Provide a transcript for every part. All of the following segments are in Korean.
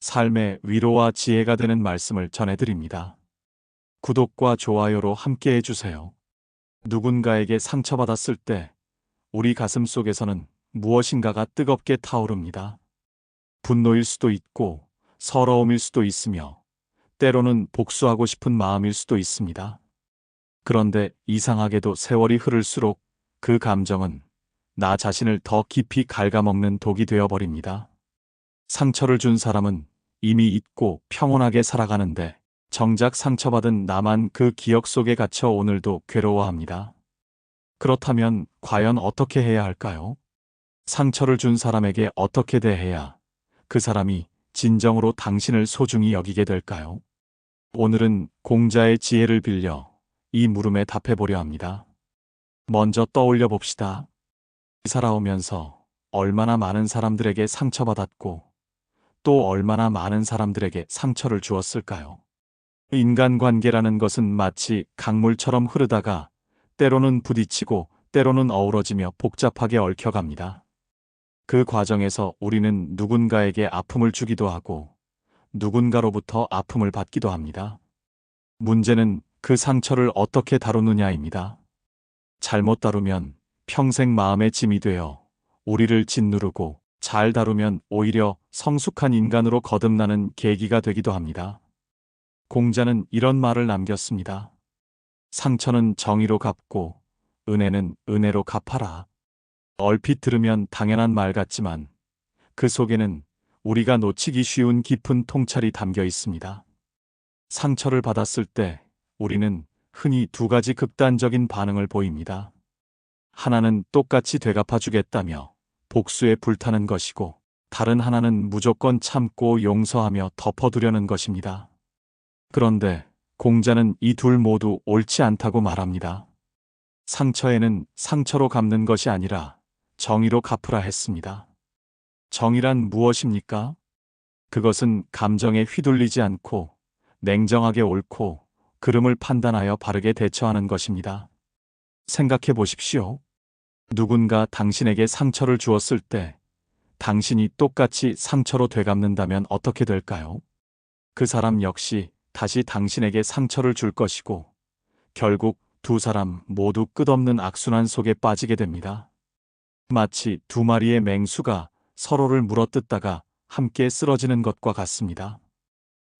삶의 위로와 지혜가 되는 말씀을 전해드립니다. 구독과 좋아요로 함께 해주세요. 누군가에게 상처받았을 때 우리 가슴 속에서는 무엇인가가 뜨겁게 타오릅니다. 분노일 수도 있고 서러움일 수도 있으며 때로는 복수하고 싶은 마음일 수도 있습니다. 그런데 이상하게도 세월이 흐를수록 그 감정은 나 자신을 더 깊이 갉아먹는 독이 되어버립니다. 상처를 준 사람은 이미 잊고 평온하게 살아가는데 정작 상처받은 나만 그 기억 속에 갇혀 오늘도 괴로워합니다. 그렇다면 과연 어떻게 해야 할까요? 상처를 준 사람에게 어떻게 대해야 그 사람이 진정으로 당신을 소중히 여기게 될까요? 오늘은 공자의 지혜를 빌려 이 물음에 답해보려 합니다. 먼저 떠올려 봅시다. 살아오면서 얼마나 많은 사람들에게 상처받았고 또 얼마나 많은 사람들에게 상처를 주었을까요? 인간관계라는 것은 마치 강물처럼 흐르다가 때로는 부딪히고 때로는 어우러지며 복잡하게 얽혀갑니다. 그 과정에서 우리는 누군가에게 아픔을 주기도 하고 누군가로부터 아픔을 받기도 합니다. 문제는 그 상처를 어떻게 다루느냐입니다. 잘못 다루면 평생 마음의 짐이 되어 우리를 짓누르고 잘 다루면 오히려 성숙한 인간으로 거듭나는 계기가 되기도 합니다. 공자는 이런 말을 남겼습니다. 상처는 정의로 갚고 은혜는 은혜로 갚아라. 얼핏 들으면 당연한 말 같지만 그 속에는 우리가 놓치기 쉬운 깊은 통찰이 담겨 있습니다. 상처를 받았을 때 우리는 흔히 두 가지 극단적인 반응을 보입니다. 하나는 똑같이 되갚아주겠다며 복수에 불타는 것이고 다른 하나는 무조건 참고 용서하며 덮어두려는 것입니다. 그런데 공자는 이 둘 모두 옳지 않다고 말합니다. 상처에는 상처로 갚는 것이 아니라 정의로 갚으라 했습니다. 정의란 무엇입니까? 그것은 감정에 휘둘리지 않고 냉정하게 옳고 그름을 판단하여 바르게 대처하는 것입니다. 생각해 보십시오. 누군가 당신에게 상처를 주었을 때 당신이 똑같이 상처로 되갚는다면 어떻게 될까요? 그 사람 역시 다시 당신에게 상처를 줄 것이고 결국 두 사람 모두 끝없는 악순환 속에 빠지게 됩니다. 마치 두 마리의 맹수가 서로를 물어뜯다가 함께 쓰러지는 것과 같습니다.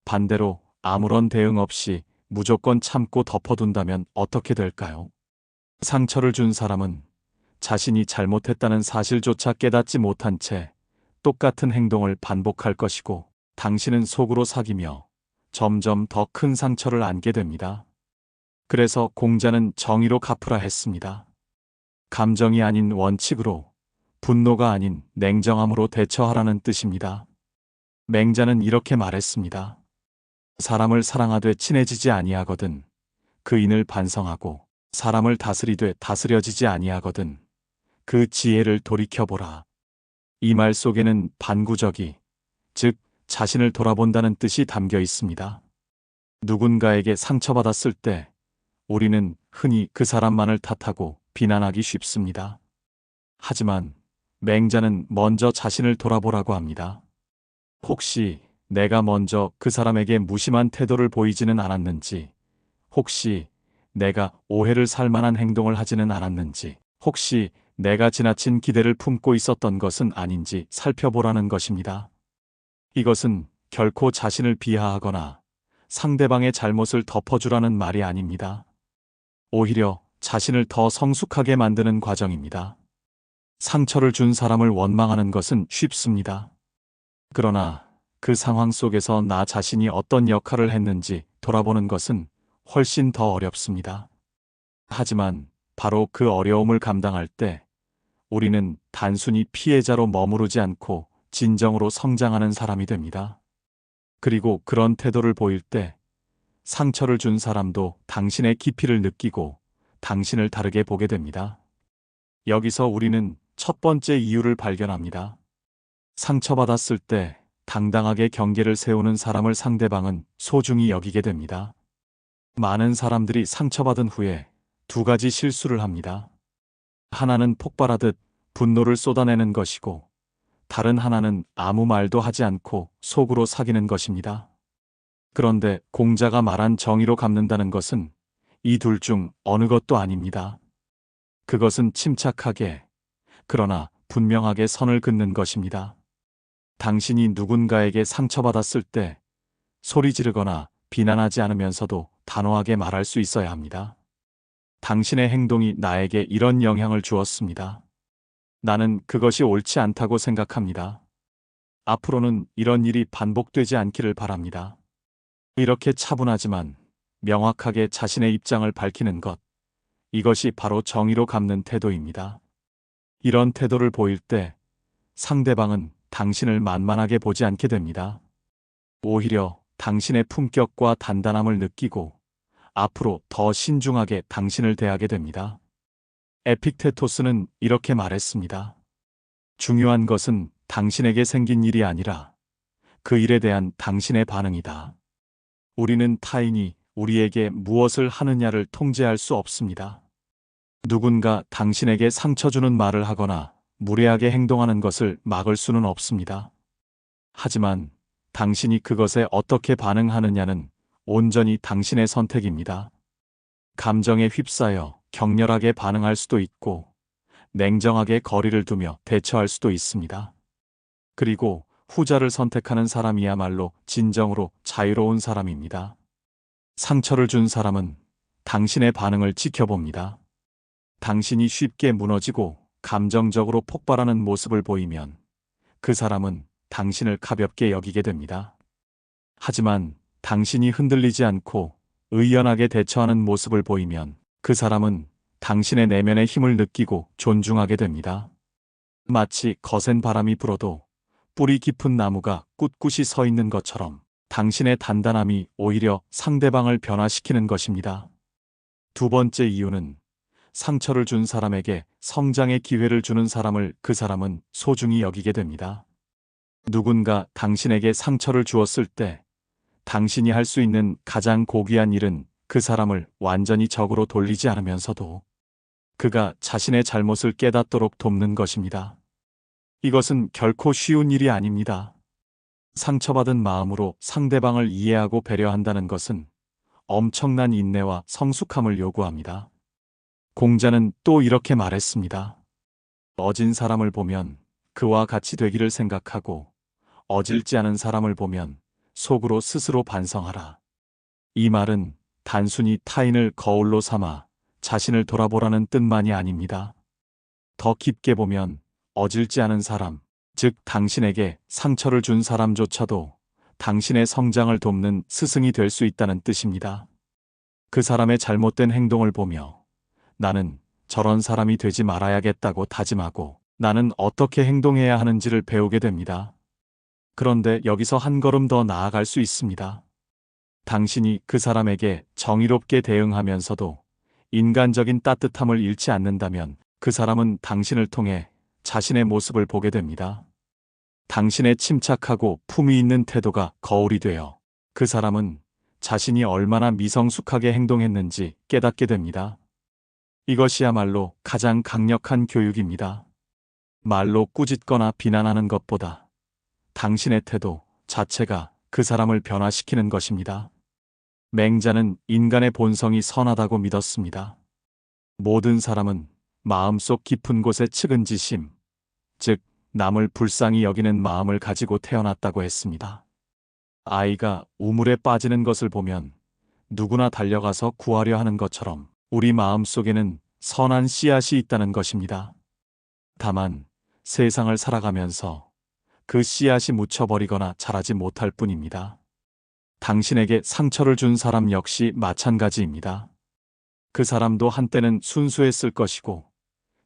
반대로 아무런 대응 없이 무조건 참고 덮어둔다면 어떻게 될까요? 상처를 준 사람은 자신이 잘못했다는 사실조차 깨닫지 못한 채 똑같은 행동을 반복할 것이고 당신은 속으로 사귀며 점점 더 큰 상처를 안게 됩니다. 그래서 공자는 정의로 갚으라 했습니다. 감정이 아닌 원칙으로, 분노가 아닌 냉정함으로 대처하라는 뜻입니다. 맹자는 이렇게 말했습니다. 사람을 사랑하되 친해지지 아니하거든 그 인을 반성하고 사람을 다스리되 다스려지지 아니하거든 그 지혜를 돌이켜보라. 이 말 속에는 반구적이, 즉 자신을 돌아본다는 뜻이 담겨 있습니다. 누군가에게 상처받았을 때 우리는 흔히 그 사람만을 탓하고 비난하기 쉽습니다. 하지만 맹자는 먼저 자신을 돌아보라고 합니다. 혹시 내가 먼저 그 사람에게 무심한 태도를 보이지는 않았는지, 혹시 내가 오해를 살 만한 행동을 하지는 않았는지, 혹시 내가 지나친 기대를 품고 있었던 것은 아닌지 살펴보라는 것입니다. 이것은 결코 자신을 비하하거나 상대방의 잘못을 덮어주라는 말이 아닙니다. 오히려 자신을 더 성숙하게 만드는 과정입니다. 상처를 준 사람을 원망하는 것은 쉽습니다. 그러나 그 상황 속에서 나 자신이 어떤 역할을 했는지 돌아보는 것은 훨씬 더 어렵습니다. 하지만 바로 그 어려움을 감당할 때 우리는 단순히 피해자로 머무르지 않고 진정으로 성장하는 사람이 됩니다. 그리고 그런 태도를 보일 때 상처를 준 사람도 당신의 깊이를 느끼고 당신을 다르게 보게 됩니다. 여기서 우리는 첫 번째 이유를 발견합니다. 상처받았을 때 당당하게 경계를 세우는 사람을 상대방은 소중히 여기게 됩니다. 많은 사람들이 상처받은 후에 두 가지 실수를 합니다. 하나는 폭발하듯 분노를 쏟아내는 것이고 다른 하나는 아무 말도 하지 않고 속으로 사귀는 것입니다. 그런데 공자가 말한 정의로 갚는다는 것은 이 둘 중 어느 것도 아닙니다. 그것은 침착하게, 그러나 분명하게 선을 긋는 것입니다. 당신이 누군가에게 상처받았을 때 소리 지르거나 비난하지 않으면서도 단호하게 말할 수 있어야 합니다. 당신의 행동이 나에게 이런 영향을 주었습니다. 나는 그것이 옳지 않다고 생각합니다. 앞으로는 이런 일이 반복되지 않기를 바랍니다. 이렇게 차분하지만 명확하게 자신의 입장을 밝히는 것, 이것이 바로 정의로 갚는 태도입니다. 이런 태도를 보일 때 상대방은 당신을 만만하게 보지 않게 됩니다. 오히려 당신의 품격과 단단함을 느끼고 앞으로 더 신중하게 당신을 대하게 됩니다. 에픽테토스는 이렇게 말했습니다. 중요한 것은 당신에게 생긴 일이 아니라 그 일에 대한 당신의 반응이다. 우리는 타인이 우리에게 무엇을 하느냐를 통제할 수 없습니다. 누군가 당신에게 상처 주는 말을 하거나 무례하게 행동하는 것을 막을 수는 없습니다. 하지만 당신이 그것에 어떻게 반응하느냐는 온전히 당신의 선택입니다. 감정에 휩싸여 격렬하게 반응할 수도 있고 냉정하게 거리를 두며 대처할 수도 있습니다. 그리고 후자를 선택하는 사람이야말로 진정으로 자유로운 사람입니다. 상처를 준 사람은 당신의 반응을 지켜봅니다. 당신이 쉽게 무너지고 감정적으로 폭발하는 모습을 보이면 그 사람은 당신을 가볍게 여기게 됩니다. 하지만 당신이 흔들리지 않고 의연하게 대처하는 모습을 보이면 그 사람은 당신의 내면의 힘을 느끼고 존중하게 됩니다. 마치 거센 바람이 불어도 뿌리 깊은 나무가 꿋꿋이 서 있는 것처럼 당신의 단단함이 오히려 상대방을 변화시키는 것입니다. 두 번째 이유는 상처를 준 사람에게 성장의 기회를 주는 사람을 그 사람은 소중히 여기게 됩니다. 누군가 당신에게 상처를 주었을 때 당신이 할 수 있는 가장 고귀한 일은 그 사람을 완전히 적으로 돌리지 않으면서도 그가 자신의 잘못을 깨닫도록 돕는 것입니다. 이것은 결코 쉬운 일이 아닙니다. 상처받은 마음으로 상대방을 이해하고 배려한다는 것은 엄청난 인내와 성숙함을 요구합니다. 공자는 또 이렇게 말했습니다. 어진 사람을 보면 그와 같이 되기를 생각하고 어질지 않은 사람을 보면 속으로 스스로 반성하라. 이 말은 단순히 타인을 거울로 삼아 자신을 돌아보라는 뜻만이 아닙니다. 더 깊게 보면 어질지 않은 사람, 즉 당신에게 상처를 준 사람조차도 당신의 성장을 돕는 스승이 될 수 있다는 뜻입니다. 그 사람의 잘못된 행동을 보며 나는 저런 사람이 되지 말아야겠다고 다짐하고 나는 어떻게 행동해야 하는지를 배우게 됩니다. 그런데 여기서 한 걸음 더 나아갈 수 있습니다. 당신이 그 사람에게 정의롭게 대응하면서도 인간적인 따뜻함을 잃지 않는다면 그 사람은 당신을 통해 자신의 모습을 보게 됩니다. 당신의 침착하고 품위 있는 태도가 거울이 되어 그 사람은 자신이 얼마나 미성숙하게 행동했는지 깨닫게 됩니다. 이것이야말로 가장 강력한 교육입니다. 말로 꾸짖거나 비난하는 것보다 당신의 태도 자체가 그 사람을 변화시키는 것입니다. 맹자는 인간의 본성이 선하다고 믿었습니다. 모든 사람은 마음속 깊은 곳에 측은지심, 즉 남을 불쌍히 여기는 마음을 가지고 태어났다고 했습니다. 아이가 우물에 빠지는 것을 보면 누구나 달려가서 구하려 하는 것처럼 우리 마음속에는 선한 씨앗이 있다는 것입니다. 다만 세상을 살아가면서 그 씨앗이 묻혀버리거나 자라지 못할 뿐입니다. 당신에게 상처를 준 사람 역시 마찬가지입니다. 그 사람도 한때는 순수했을 것이고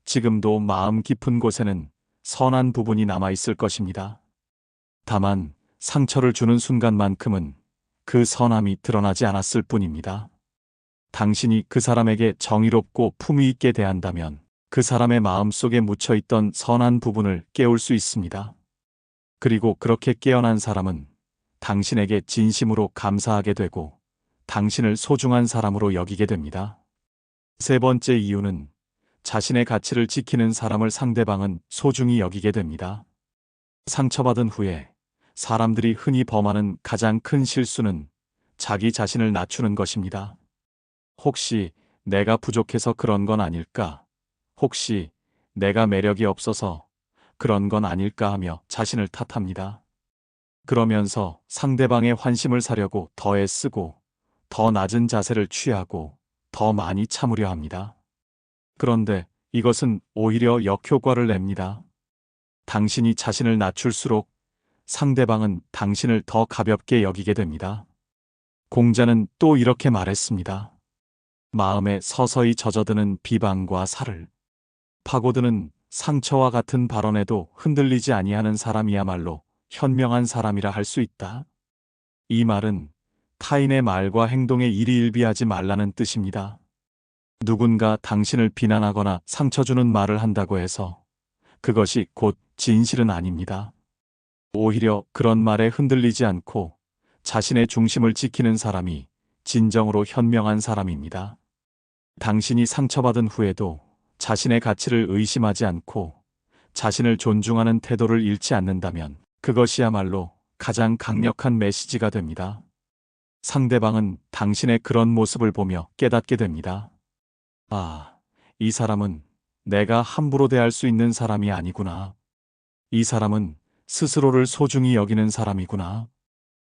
지금도 마음 깊은 곳에는 선한 부분이 남아있을 것입니다. 다만 상처를 주는 순간만큼은 그 선함이 드러나지 않았을 뿐입니다. 당신이 그 사람에게 정의롭고 품위 있게 대한다면 그 사람의 마음속에 묻혀있던 선한 부분을 깨울 수 있습니다. 그리고 그렇게 깨어난 사람은 당신에게 진심으로 감사하게 되고 당신을 소중한 사람으로 여기게 됩니다. 세 번째 이유는 자신의 가치를 지키는 사람을 상대방은 소중히 여기게 됩니다. 상처받은 후에 사람들이 흔히 범하는 가장 큰 실수는 자기 자신을 낮추는 것입니다. 혹시 내가 부족해서 그런 건 아닐까? 혹시 내가 매력이 없어서 그런 건 아닐까 하며 자신을 탓합니다. 그러면서 상대방의 환심을 사려고 더 애쓰고 더 낮은 자세를 취하고 더 많이 참으려 합니다. 그런데 이것은 오히려 역효과를 냅니다. 당신이 자신을 낮출수록 상대방은 당신을 더 가볍게 여기게 됩니다. 공자는 또 이렇게 말했습니다. 마음에 서서히 젖어드는 비방과 살을 파고드는 상처와 같은 발언에도 흔들리지 아니하는 사람이야말로 현명한 사람이라 할 수 있다. 이 말은 타인의 말과 행동에 일희일비하지 말라는 뜻입니다. 누군가 당신을 비난하거나 상처 주는 말을 한다고 해서 그것이 곧 진실은 아닙니다. 오히려 그런 말에 흔들리지 않고 자신의 중심을 지키는 사람이 진정으로 현명한 사람입니다. 당신이 상처받은 후에도 자신의 가치를 의심하지 않고 자신을 존중하는 태도를 잃지 않는다면 그것이야말로 가장 강력한 메시지가 됩니다. 상대방은 당신의 그런 모습을 보며 깨닫게 됩니다. 아, 이 사람은 내가 함부로 대할 수 있는 사람이 아니구나. 이 사람은 스스로를 소중히 여기는 사람이구나.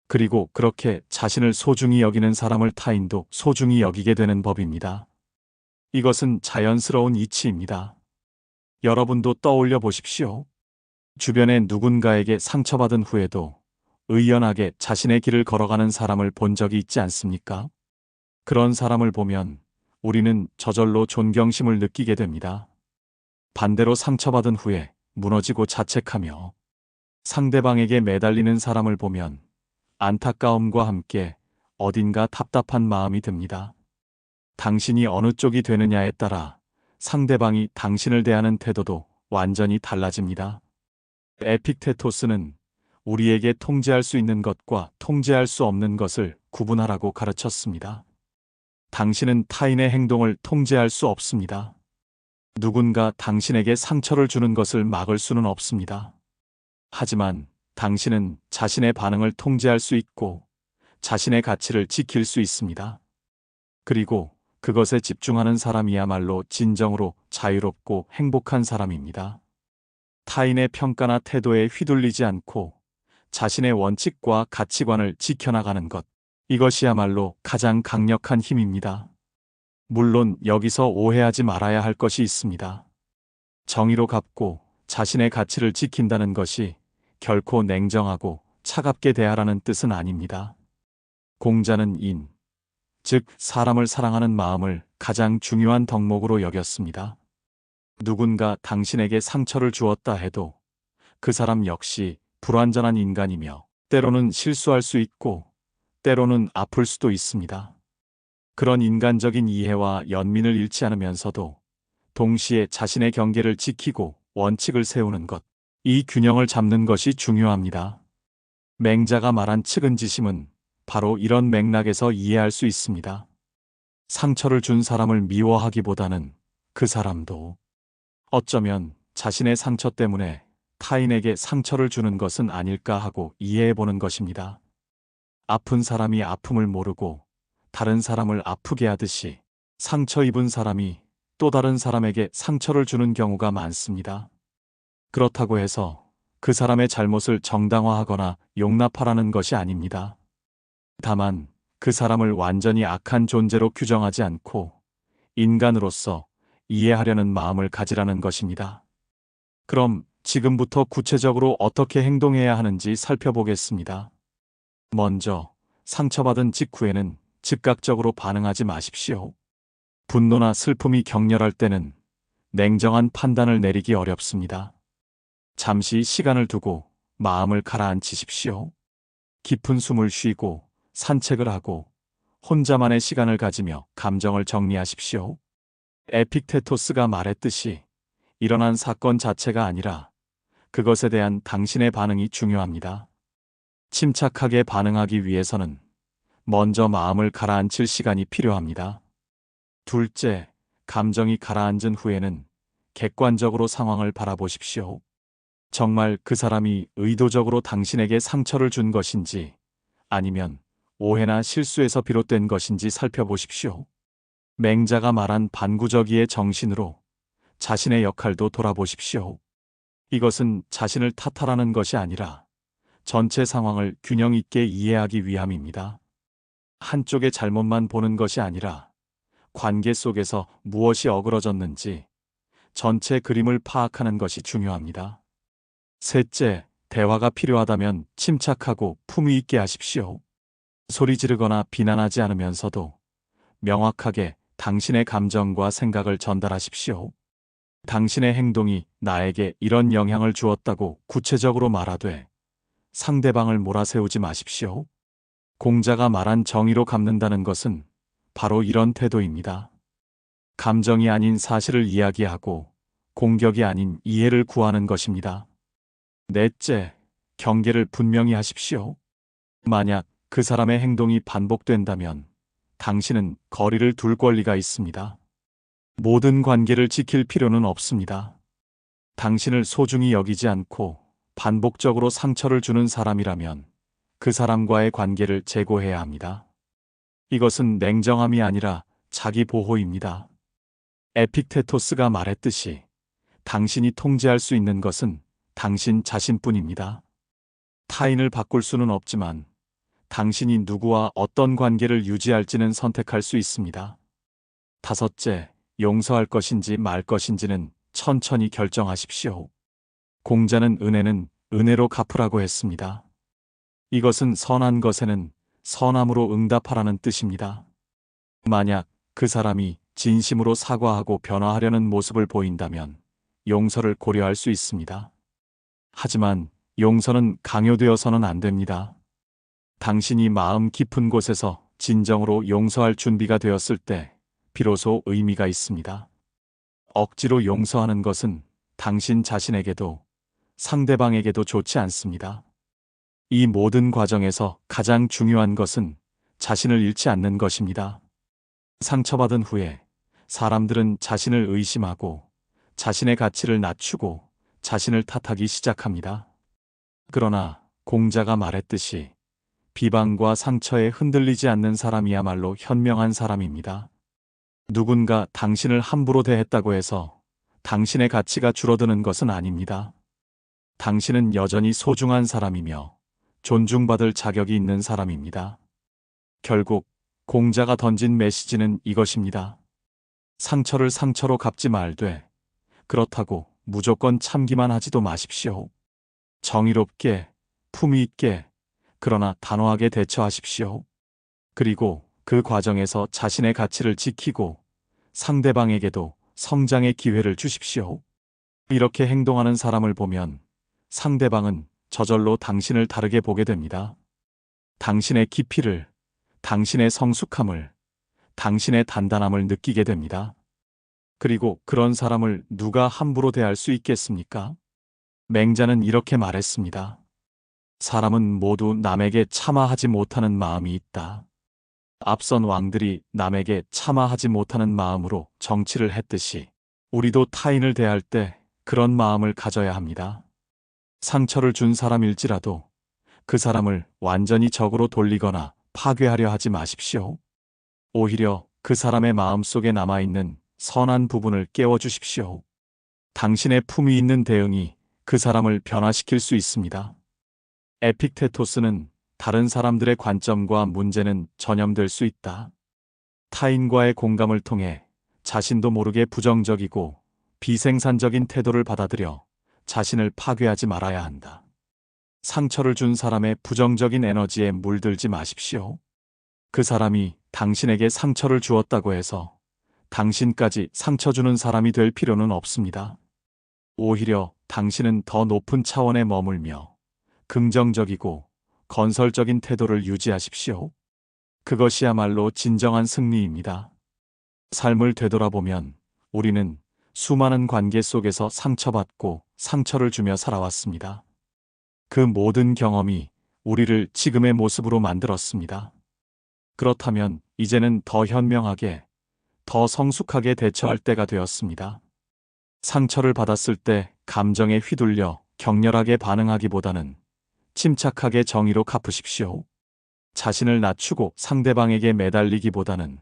그리고 그렇게 자신을 소중히 여기는 사람을 타인도 소중히 여기게 되는 법입니다. 이것은 자연스러운 이치입니다. 여러분도 떠올려 보십시오. 주변에 누군가에게 상처받은 후에도 의연하게 자신의 길을 걸어가는 사람을 본 적이 있지 않습니까? 그런 사람을 보면 우리는 저절로 존경심을 느끼게 됩니다. 반대로 상처받은 후에 무너지고 자책하며 상대방에게 매달리는 사람을 보면 안타까움과 함께 어딘가 답답한 마음이 듭니다. 당신이 어느 쪽이 되느냐에 따라 상대방이 당신을 대하는 태도도 완전히 달라집니다. 에픽테토스는 우리에게 통제할 수 있는 것과 통제할 수 없는 것을 구분하라고 가르쳤습니다. 당신은 타인의 행동을 통제할 수 없습니다. 누군가 당신에게 상처를 주는 것을 막을 수는 없습니다. 하지만 당신은 자신의 반응을 통제할 수 있고 자신의 가치를 지킬 수 있습니다. 그리고 그것에 집중하는 사람이야말로 진정으로 자유롭고 행복한 사람입니다. 타인의 평가나 태도에 휘둘리지 않고 자신의 원칙과 가치관을 지켜나가는 것, 이것이야말로 가장 강력한 힘입니다. 물론 여기서 오해하지 말아야 할 것이 있습니다. 정의로 갚고 자신의 가치를 지킨다는 것이 결코 냉정하고 차갑게 대하라는 뜻은 아닙니다. 공자는 인, 즉 사람을 사랑하는 마음을 가장 중요한 덕목으로 여겼습니다. 누군가 당신에게 상처를 주었다 해도 그 사람 역시 불완전한 인간이며 때로는 실수할 수 있고 때로는 아플 수도 있습니다. 그런 인간적인 이해와 연민을 잃지 않으면서도 동시에 자신의 경계를 지키고 원칙을 세우는 것, 이 균형을 잡는 것이 중요합니다. 맹자가 말한 측은지심은 바로 이런 맥락에서 이해할 수 있습니다. 상처를 준 사람을 미워하기보다는 그 사람도 어쩌면 자신의 상처 때문에 타인에게 상처를 주는 것은 아닐까 하고 이해해보는 것입니다. 아픈 사람이 아픔을 모르고 다른 사람을 아프게 하듯이 상처 입은 사람이 또 다른 사람에게 상처를 주는 경우가 많습니다. 그렇다고 해서 그 사람의 잘못을 정당화하거나 용납하라는 것이 아닙니다. 다만 그 사람을 완전히 악한 존재로 규정하지 않고 인간으로서 이해하려는 마음을 가지라는 것입니다. 그럼 지금부터 구체적으로 어떻게 행동해야 하는지 살펴보겠습니다. 먼저 상처받은 직후에는 즉각적으로 반응하지 마십시오. 분노나 슬픔이 격렬할 때는 냉정한 판단을 내리기 어렵습니다. 잠시 시간을 두고 마음을 가라앉히십시오. 깊은 숨을 쉬고 산책을 하고 혼자만의 시간을 가지며 감정을 정리하십시오. 에픽테토스가 말했듯이 일어난 사건 자체가 아니라 그것에 대한 당신의 반응이 중요합니다. 침착하게 반응하기 위해서는 먼저 마음을 가라앉힐 시간이 필요합니다. 둘째, 감정이 가라앉은 후에는 객관적으로 상황을 바라보십시오. 정말 그 사람이 의도적으로 당신에게 상처를 준 것인지 아니면 오해나 실수에서 비롯된 것인지 살펴보십시오. 맹자가 말한 반구적이의 정신으로 자신의 역할도 돌아보십시오. 이것은 자신을 탓하라는 것이 아니라 전체 상황을 균형 있게 이해하기 위함입니다. 한쪽의 잘못만 보는 것이 아니라 관계 속에서 무엇이 어그러졌는지 전체 그림을 파악하는 것이 중요합니다. 셋째, 대화가 필요하다면 침착하고 품위 있게 하십시오. 소리 지르거나 비난하지 않으면서도 명확하게 당신의 감정과 생각을 전달하십시오. 당신의 행동이 나에게 이런 영향을 주었다고 구체적으로 말하되 상대방을 몰아세우지 마십시오. 공자가 말한 정의로 갚는다는 것은 바로 이런 태도입니다. 감정이 아닌 사실을 이야기하고 공격이 아닌 이해를 구하는 것입니다. 넷째, 경계를 분명히 하십시오. 만약 그 사람의 행동이 반복된다면 당신은 거리를 둘 권리가 있습니다. 모든 관계를 지킬 필요는 없습니다. 당신을 소중히 여기지 않고 반복적으로 상처를 주는 사람이라면 그 사람과의 관계를 재고해야 합니다. 이것은 냉정함이 아니라 자기 보호입니다. 에픽테토스가 말했듯이 당신이 통제할 수 있는 것은 당신 자신뿐입니다. 타인을 바꿀 수는 없지만 당신이 누구와 어떤 관계를 유지할지는 선택할 수 있습니다. 다섯째, 용서할 것인지 말 것인지는 천천히 결정하십시오. 공자는 은혜는 은혜로 갚으라고 했습니다. 이것은 선한 것에는 선함으로 응답하라는 뜻입니다. 만약 그 사람이 진심으로 사과하고 변화하려는 모습을 보인다면 용서를 고려할 수 있습니다. 하지만 용서는 강요되어서는 안 됩니다. 당신이 마음 깊은 곳에서 진정으로 용서할 준비가 되었을 때 비로소 의미가 있습니다. 억지로 용서하는 것은 당신 자신에게도 상대방에게도 좋지 않습니다. 이 모든 과정에서 가장 중요한 것은 자신을 잃지 않는 것입니다. 상처받은 후에 사람들은 자신을 의심하고 자신의 가치를 낮추고 자신을 탓하기 시작합니다. 그러나 공자가 말했듯이 비방과 상처에 흔들리지 않는 사람이야말로 현명한 사람입니다. 누군가 당신을 함부로 대했다고 해서 당신의 가치가 줄어드는 것은 아닙니다. 당신은 여전히 소중한 사람이며 존중받을 자격이 있는 사람입니다. 결국 공자가 던진 메시지는 이것입니다. 상처를 상처로 갚지 말되 그렇다고 무조건 참기만 하지도 마십시오. 정의롭게, 품위 있게, 그러나 단호하게 대처하십시오. 그리고 그 과정에서 자신의 가치를 지키고 상대방에게도 성장의 기회를 주십시오. 이렇게 행동하는 사람을 보면 상대방은 저절로 당신을 다르게 보게 됩니다. 당신의 깊이를, 당신의 성숙함을, 당신의 단단함을 느끼게 됩니다. 그리고 그런 사람을 누가 함부로 대할 수 있겠습니까? 맹자는 이렇게 말했습니다. 사람은 모두 남에게 참아하지 못하는 마음이 있다. 앞선 왕들이 남에게 참아하지 못하는 마음으로 정치를 했듯이 우리도 타인을 대할 때 그런 마음을 가져야 합니다. 상처를 준 사람일지라도 그 사람을 완전히 적으로 돌리거나 파괴하려 하지 마십시오. 오히려 그 사람의 마음속에 남아있는 선한 부분을 깨워주십시오. 당신의 품위 있는 대응이 그 사람을 변화시킬 수 있습니다. 에픽테토스는 다른 사람들의 관점과 문제는 전염될 수 있다. 타인과의 공감을 통해 자신도 모르게 부정적이고 비생산적인 태도를 받아들여 자신을 파괴하지 말아야 한다. 상처를 준 사람의 부정적인 에너지에 물들지 마십시오. 그 사람이 당신에게 상처를 주었다고 해서 당신까지 상처 주는 사람이 될 필요는 없습니다. 오히려 당신은 더 높은 차원에 머물며 긍정적이고 건설적인 태도를 유지하십시오. 그것이야말로 진정한 승리입니다. 삶을 되돌아보면 우리는 수많은 관계 속에서 상처받고 상처를 주며 살아왔습니다. 그 모든 경험이 우리를 지금의 모습으로 만들었습니다. 그렇다면 이제는 더 현명하게, 더 성숙하게 대처할 때가 되었습니다. 상처를 받았을 때 감정에 휘둘려 격렬하게 반응하기보다는 침착하게 정의로 갚으십시오. 자신을 낮추고 상대방에게 매달리기보다는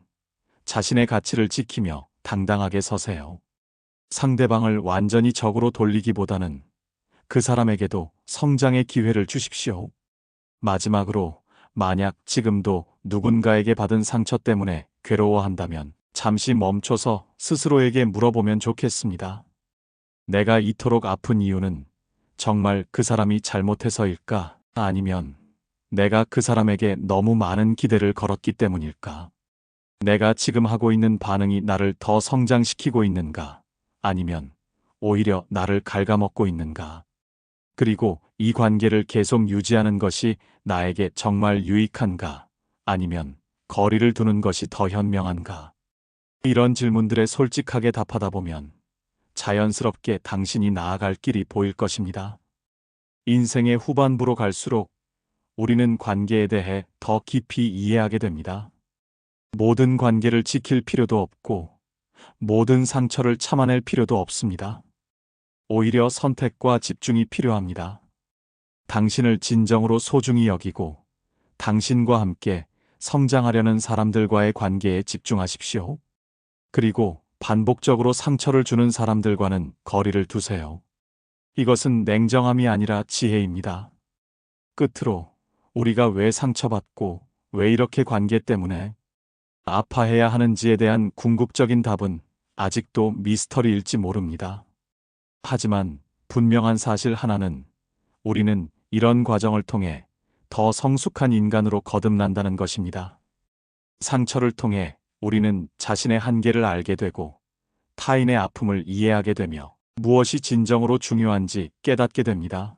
자신의 가치를 지키며 당당하게 서세요. 상대방을 완전히 적으로 돌리기보다는 그 사람에게도 성장의 기회를 주십시오. 마지막으로, 만약 지금도 누군가에게 받은 상처 때문에 괴로워한다면 잠시 멈춰서 스스로에게 물어보면 좋겠습니다. 내가 이토록 아픈 이유는 정말 그 사람이 잘못해서일까? 아니면 내가 그 사람에게 너무 많은 기대를 걸었기 때문일까? 내가 지금 하고 있는 반응이 나를 더 성장시키고 있는가? 아니면 오히려 나를 갉아먹고 있는가? 그리고 이 관계를 계속 유지하는 것이 나에게 정말 유익한가? 아니면 거리를 두는 것이 더 현명한가? 이런 질문들에 솔직하게 답하다 보면 자연스럽게 당신이 나아갈 길이 보일 것입니다. 인생의 후반부로 갈수록 우리는 관계에 대해 더 깊이 이해하게 됩니다. 모든 관계를 지킬 필요도 없고 모든 상처를 참아낼 필요도 없습니다. 오히려 선택과 집중이 필요합니다. 당신을 진정으로 소중히 여기고 당신과 함께 성장하려는 사람들과의 관계에 집중하십시오. 그리고 반복적으로 상처를 주는 사람들과는 거리를 두세요. 이것은 냉정함이 아니라 지혜입니다. 끝으로, 우리가 왜 상처받고 왜 이렇게 관계 때문에 아파해야 하는지에 대한 궁극적인 답은 아직도 미스터리일지 모릅니다. 하지만 분명한 사실 하나는, 우리는 이런 과정을 통해 더 성숙한 인간으로 거듭난다는 것입니다. 상처를 통해 우리는 자신의 한계를 알게 되고 타인의 아픔을 이해하게 되며 무엇이 진정으로 중요한지 깨닫게 됩니다.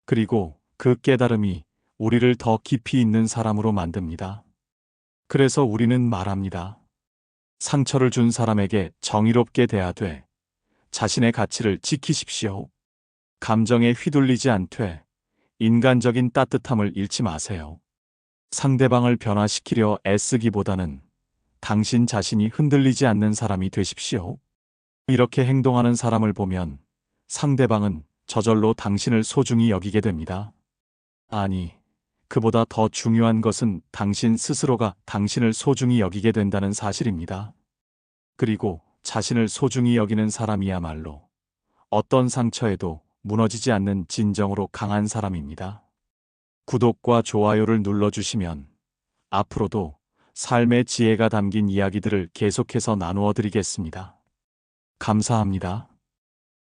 그리고 그 깨달음이 우리를 더 깊이 있는 사람으로 만듭니다. 그래서 우리는 말합니다. 상처를 준 사람에게 정의롭게 대하되 자신의 가치를 지키십시오. 감정에 휘둘리지 않되 인간적인 따뜻함을 잃지 마세요. 상대방을 변화시키려 애쓰기보다는 당신 자신이 흔들리지 않는 사람이 되십시오. 이렇게 행동하는 사람을 보면 상대방은 저절로 당신을 소중히 여기게 됩니다. 아니, 그보다 더 중요한 것은 당신 스스로가 당신을 소중히 여기게 된다는 사실입니다. 그리고 자신을 소중히 여기는 사람이야말로 어떤 상처에도 무너지지 않는 진정으로 강한 사람입니다. 구독과 좋아요를 눌러주시면 앞으로도 삶의 지혜가 담긴 이야기들을 계속해서 나누어 드리겠습니다. 감사합니다.